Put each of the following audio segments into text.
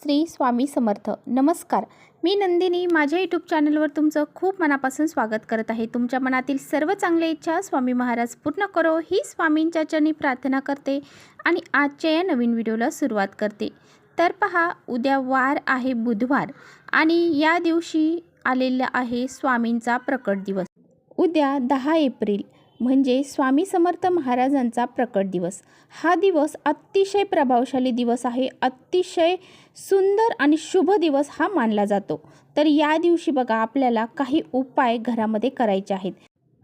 श्री स्वामी समर्थ. नमस्कार, मी नंदिनी. माझ्या यूट्यूब चॅनलवर तुमचं खूप मनापासून स्वागत करत आहे. तुमच्या मनातील सर्व चांगल्या इच्छा स्वामी महाराज पूर्ण करो ही स्वामींच्या चरणी प्रार्थना करते आणि आजच्या या नवीन व्हिडिओला सुरुवात करते. तर पहा, उद्या वार आहे बुधवार आणि या दिवशी आलेला आहे स्वामींचा प्रकट दिवस. उद्या 10 एप्रिल म्हणजे स्वामी समर्थ महाराजांचा प्रकट दिवस. हा दिवस अतिशय प्रभावशाली दिवस आहे. अतिशय सुंदर आणि शुभ दिवस हा मानला जातो. तर या दिवशी बघा, आपल्याला काही उपाय घरामध्ये करायचे आहेत.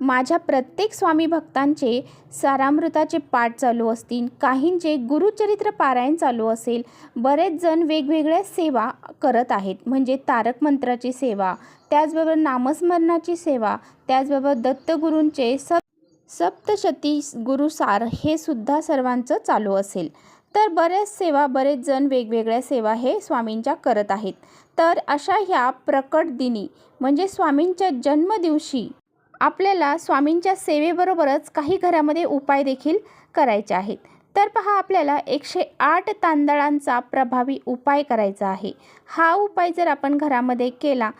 माझ्या प्रत्येक स्वामी भक्तांचे सारामृताचे पाठ चालू असतील, काहींचे गुरुचरित्र पारायण चालू असेल. बरेच जण वेगवेगळ्या सेवा करत आहेत, म्हणजे तारक मंत्राची सेवा, त्याचबरोबर नामस्मरणाची सेवा, त्याचबरोबर दत्तगुरूंचे सप्तशती गुरुसार हे सुद्धा सर्वांचं चालू असेल. तर बरेच जण वेगवेगळ्या सेवा हे स्वामींच्या करत आहेत. तर अशा ह्या प्रकट दिनी म्हणजे स्वामींच्या जन्मदिवशी आपल्याला स्वामींच्या सेवेबरोबरच काही घरामध्ये उपाय देखील करायचे आहेत. तर पहा, आपल्याला 108 तांदळांचा प्रभावी उपाय करायचा आहे. हा उपाय जर आपण घरामध्ये केला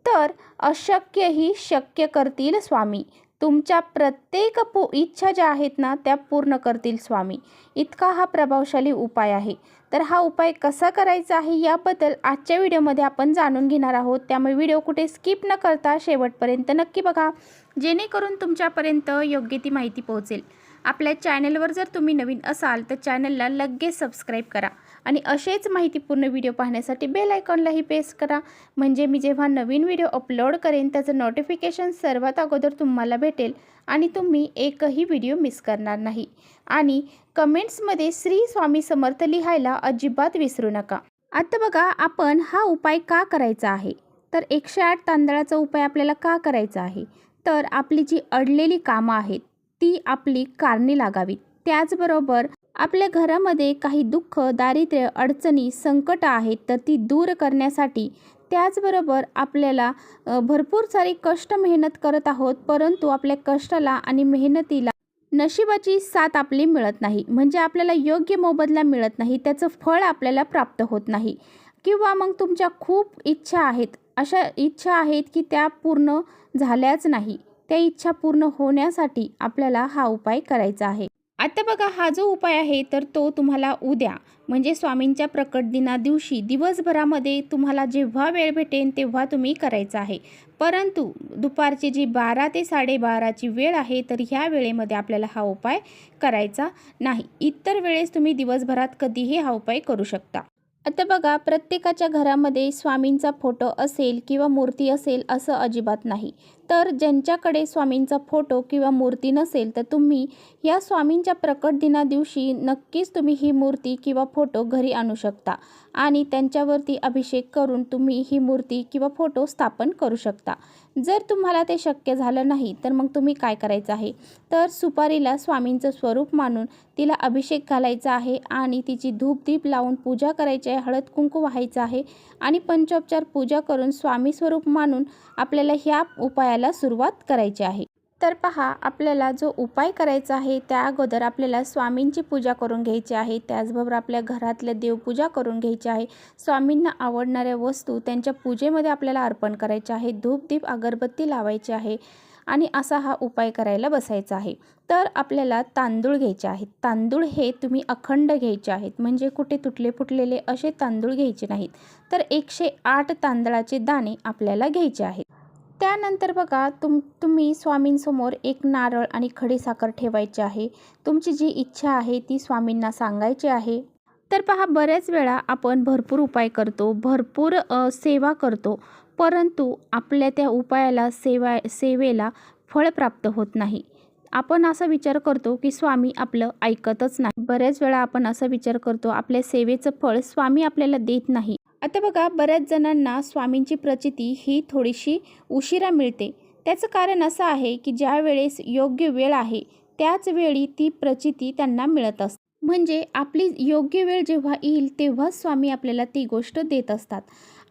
तर अशक्यही शक्य करतील स्वामी. तुमच्या प्रत्येक इच्छा ज्या आहेत ना, त्या पूर्ण करतील स्वामी. इतका हा प्रभावशाली उपाय आहे. तर हा उपाय कसा करायचा आहे याबद्दल आजच्या व्हिडिओमध्ये आपण जाणून घेणार आहोत. त्यामुळे व्हिडिओ कुठे स्किप न करता शेवटपर्यंत नक्की बघा, जेणेकरून तुमच्यापर्यंत योग्य ती माहिती पोहोचेल. आपल्या चॅनलवर जर तुम्ही नवीन असाल तर चॅनलला लगेच सबस्क्राईब करा आणि असेच माहितीपूर्ण व्हिडिओ पाहण्यासाठी बेल आयकॉनलाही प्रेस करा, म्हणजे मी जेव्हा नवीन व्हिडिओ अपलोड करेन त्याचं नोटिफिकेशन सर्वात अगोदर तुम्हाला भेटेल आणि तुम्ही एकही व्हिडिओ मिस करणार नाही. आणि कमेंट्समध्ये श्री स्वामी समर्थ लिहायला अजिबात विसरू नका. आता बघा, आपण हा उपाय का करायचा आहे. तर 108 तांदळाचा उपाय आपल्याला का करायचा आहे, तर आपली जी अडलेली कामं आहेत ती आपली कारणी लागावीत. त्याचबरोबर आपल्या घरामध्ये काही दुःख, दारिद्र्य, अडचणी, संकट आहेत तर ती दूर करण्यासाठी, त्याचबरोबर आपल्याला भरपूर सारी कष्ट मेहनत करत आहोत, परंतु आपल्या कष्टाला आणि मेहनतीला नशिबाची साथ आपली मिळत नाही, म्हणजे आपल्याला योग्य मोबदला मिळत नाही, त्याचं फळ आपल्याला प्राप्त होत नाही. किंवा मग तुमच्या खूप इच्छा आहेत, अशा इच्छा आहेत की त्या पूर्ण झाल्याच नाही. त्या इच्छा पूर्ण होण्यासाठी आपल्याला हा उपाय करायचा आहे. आता बघा, हा जो उपाय आहे तर तो तुम्हाला उद्या म्हणजे स्वामींच्या प्रकट दिना दिवशी दिवसभरामध्ये तुम्हाला जेव्हा वेळ भेटेल तेव्हा तुम्ही करायचा आहे. परंतु दुपारची जी 12 ते 12:30ची वेळ आहे तर ह्या वेळेमध्ये आपल्याला हा उपाय करायचा नाही. इतर वेळेस तुम्ही दिवसभरात कधीही हा उपाय करू शकता. आता बघा, प्रत्येकाच्या घरामध्ये स्वामींचा फोटो असेल किंवा मूर्ती असेल असं अजिबात नाही. तर ज्यांच्याकडे स्वामींचा फोटो किंवा मूर्ती नसेल तर तुम्ही या स्वामींच्या प्रकट दिना दिवशी नक्कीच तुम्ही ही मूर्ती किंवा फोटो घरी आणू शकता आणि त्यांच्यावरती अभिषेक करून तुम्ही ही मूर्ती किंवा फोटो स्थापन करू शकता. जर तुम्हाला ते शक्य झालं नाही तर मग तुम्ही काय करायचं आहे, तर सुपारीला स्वामींचं स्वरूप मानून तिला अभिषेक घालायचा आहे आणि तिची धूप-दीप लावून पूजा करायची आहे, हळद कुंकू वाहायचं आहे आणि पंचोपचार पूजा करून स्वामी स्वरूप मानून आपल्याला ह्या उपायाला सुरुवात करायची आहे. तर पहा, आपल्याला जो उपाय करायचा आहे त्या अगोदर आपल्याला स्वामींची पूजा करून घ्यायची आहे. त्याचबरोबर आपल्या घरातल्या देवपूजा करून घ्यायची आहे. स्वामींना आवडणाऱ्या वस्तू त्यांच्या पूजेमध्ये आपल्याला अर्पण करायच्या आहे. धूप-दीप अगरबत्ती लावायची आहे आणि असा हा उपाय करायला बसायचा आहे. तर आपल्याला तांदूळ घ्यायचे आहेत. तांदूळ हे तुम्ही अखंड घ्यायचे आहेत, म्हणजे कुठे तुटले फुटलेले असे तांदूळ घ्यायचे नाहीत. तर 108 तांदळाचे दाणे आपल्याला घ्यायचे आहेत. त्यानंतर बघा, तुम्ही स्वामींसमोर एक नारळ आणि खडीसाखर ठेवायची आहे. तुमची जी इच्छा आहे ती स्वामींना सांगायची आहे. तर पहा, बऱ्याच वेळा आपण भरपूर उपाय करतो, भरपूर सेवा करतो, परंतु आपल्या त्या उपायाला सेवेला फळ प्राप्त होत नाही. आपण असा विचार करतो की स्वामी आपलं ऐकतच नाही. बऱ्याच वेळा आपण असा विचार करतो आपल्या सेवेचं फळ स्वामी आपल्याला देत नाही. आता बघा, बऱ्याच जणांना स्वामींची प्रचिती ही थोडीशी उशिरा मिळते. त्याचं कारण असं आहे की ज्या वेळेस योग्य वेळ आहे त्याच वेळी ती प्रचिती त्यांना मिळत असते. म्हणजे आपली योग्य वेळ जेव्हा येईल तेव्हाच स्वामी आपल्याला ती गोष्ट देत असतात.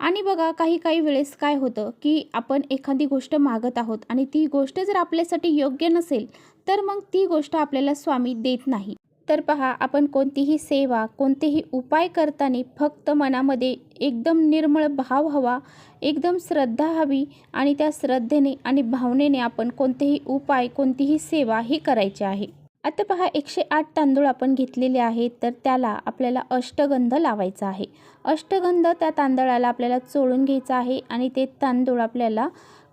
आणि बघा, काही वेळेस काय होतं की आपण एखादी गोष्ट मागत आहोत आणि ती गोष्ट जर आपल्यासाठी योग्य नसेल तर मग ती गोष्ट आपल्याला स्वामी देत नाही. तर पहा, आपण कोणतीही सेवा, कोणतेही उपाय करताना फक्त मनामध्ये एकदम निर्मळ भाव हवा, एकदम श्रद्धा हवी आणि त्या श्रद्धेने आणि भावनेने आपण कोणतेही उपाय, कोणतीही सेवा ही करायची आहे. आता पहा, 108 तांदूळ आपण घेतलेले आहेत, तर त्याला आपल्याला अष्टगंध लावायचा आहे. अष्टगंध त्या तांदळाला आपल्याला चोळून घ्यायचा आहे आणि ते तांदूळ आपल्याला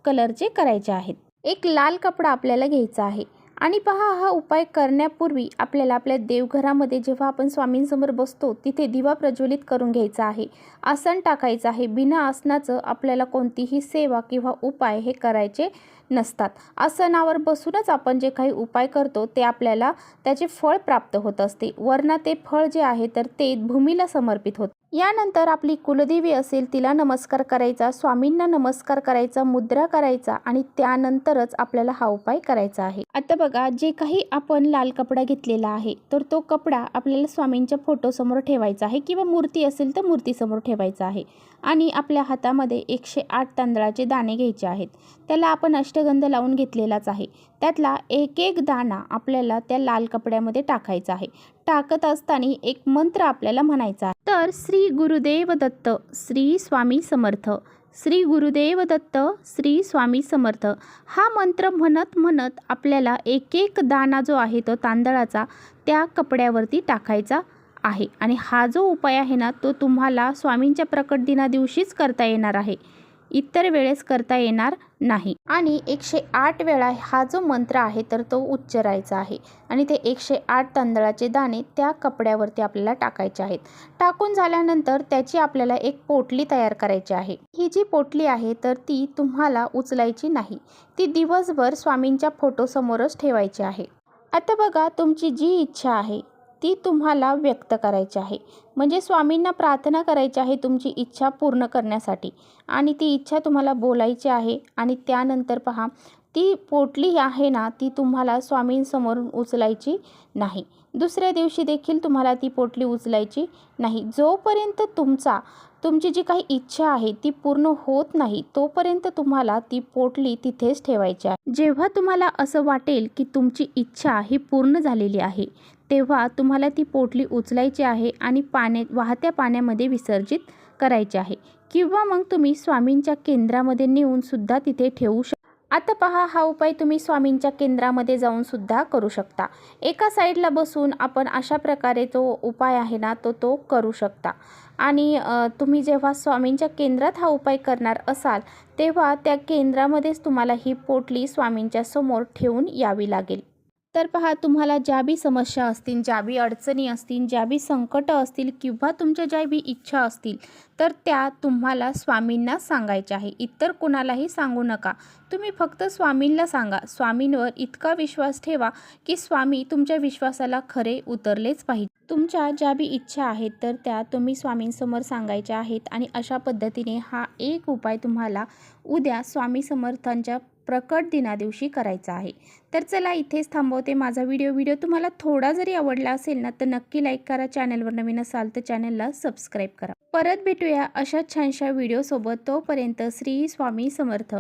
कलरचे करायचे आहेत. एक लाल कपडा आपल्याला घ्यायचा आहे. आणि पहा, हा उपाय करण्यापूर्वी आपल्याला आपल्या देवघरामध्ये जेव्हा आपण स्वामींसमोर बसतो तिथे दिवा प्रज्वलित करून घ्यायचा आहे. आसन टाकायचं आहे. बिना आसनाचं आपल्याला कोणतीही सेवा किंवा उपाय हे करायचे नसतात. आसनावर बसूनच आपण जे काही उपाय करतो ते आपल्याला त्याचे फळ प्राप्त होत असते. वरना ते फळ जे आहे तर ते भूमीला समर्पित होते. यानंतर आपली कुलदेवी असेल तिला नमस्कार करायचा, स्वामींना नमस्कार करायचा, मुद्रा करायचा आणि त्यानंतरच आपल्याला हा उपाय करायचा आहे. आता बघा, जे काही आपण लाल कपडा घेतलेला आहे तर तो कपडा आपल्याला स्वामींच्या फोटोसमोर ठेवायचा आहे किंवा मूर्ती असेल तर मूर्तीसमोर ठेवायचा आहे. आणि आपल्या हातामध्ये 108 तांदळाचे दाणे घ्यायचे आहेत. त्याला आपण अष्टगंध लावून घेतलेलाच आहे. त्यातला एक एक दाणा आपल्याला त्या लाल कपड्यामध्ये टाकायचा आहे. टाकत असताना एक मंत्र आपल्याला म्हणायचा आहे. तर श्री गुरुदेव दत्त, श्री स्वामी समर्थ, श्री गुरुदेव दत्त, श्री स्वामी समर्थ हा मंत्र म्हणत म्हणत आपल्याला एक एक दाणा जो आहे तो तांदळाचा त्या कपड्यावरती टाकायचा आहे. आणि हा जो उपाय आहे ना तो तुम्हाला स्वामींच्या प्रकट दिना दिवशीच करता येणार आहे, इतर वेळेस करता येणार नाही. आणि 108 वेळा हा जो मंत्र आहे तर तो उच्चारायचा आहे. आणि ते 108 तांदळाचे दाणे त्या कपड्यावरती आपल्याला टाकायचे आहेत. टाकून झाल्यानंतर त्याची आपल्याला एक पोटली तयार करायची आहे. ही जी पोटली आहे तर ती तुम्हाला उचलायची नाही. ती दिवसभर स्वामींच्या फोटोसमोरच ठेवायची आहे. आता बघा, तुमची जी इच्छा आहे ती तुम्हाला व्यक्त करायची आहे. म्हणजे स्वामींना प्रार्थना करायची आहे तुमची इच्छा पूर्ण करण्यासाठी. आणि ती इच्छा तुम्हाला बोलायची आहे. आणि त्यानंतर पहा, ती पोटली आहे ना ती तुम्हाला स्वामींसमोरून उचलायची नाही. दुसऱ्या दिवशी देखील तुम्हाला ती पोटली उचलायची नाही. जोपर्यंत तुमची जी काही इच्छा आहे ती पूर्ण होत नाही तोपर्यंत तुम्हाला ती पोटली तिथेच ठेवायची आहे. जेव्हा तुम्हाला असं वाटेल की तुमची इच्छा ही पूर्ण झालेली आहे तेव्हा तुम्हाला ती पोटली उचलायची आहे आणि वाहत्या पाण्यामध्ये विसर्जित करायची आहे. किंवा मग तुम्ही स्वामींच्या केंद्रामध्ये नेऊन सुद्धा तिथे ठेवू शकता. आता पहा, हा उपाय तुम्ही स्वामींच्या केंद्रामध्ये जाऊन सुद्धा करू शकता. एका साईडला बसून आपण अशा प्रकारे तो उपाय आहे ना तो करू शकता. आणि तुम्ही जेव्हा स्वामींच्या केंद्रात हा उपाय करणार असाल तेव्हा त्या केंद्रामध्येच तुम्हाला ही पोटली स्वामींच्या समोर ठेवून यावी लागेल. तर पहा, तुम्हाला ज्या बी समस्या असतील, ज्या बी अडचणी असतील, ज्या बी संकट असतील किंवा तुमच्या ज्या बी इच्छा असतील तर त्या तुम्हाला स्वामींना सांगायच्या आहे. इतर कुणालाही सांगू नका. तुम्ही फक्त स्वामींना सांगा. स्वामींवर इतका विश्वास ठेवा की स्वामी तुमच्या विश्वासाला खरे उतरलेच पाहिजे. तुमच्या ज्या बी इच्छा आहेत तर त्या तुम्ही स्वामींसमोर सांगायच्या आहेत. आणि अशा पद्धतीने हा एक उपाय तुम्हाला उद्या स्वामी समर्थांच्या प्रकट दिना दिवशी करायचा आहे. तर चला, इथेच थांबवते माझा व्हिडिओ तुम्हाला थोडा जरी आवडला असेल ना तर नक्की लाईक करा. चॅनलवर नवीन असाल तर चॅनलला सबस्क्राईब करा. परत भेटूया अशा छानशा व्हिडिओसोबत. तोपर्यंत श्री स्वामी समर्थ.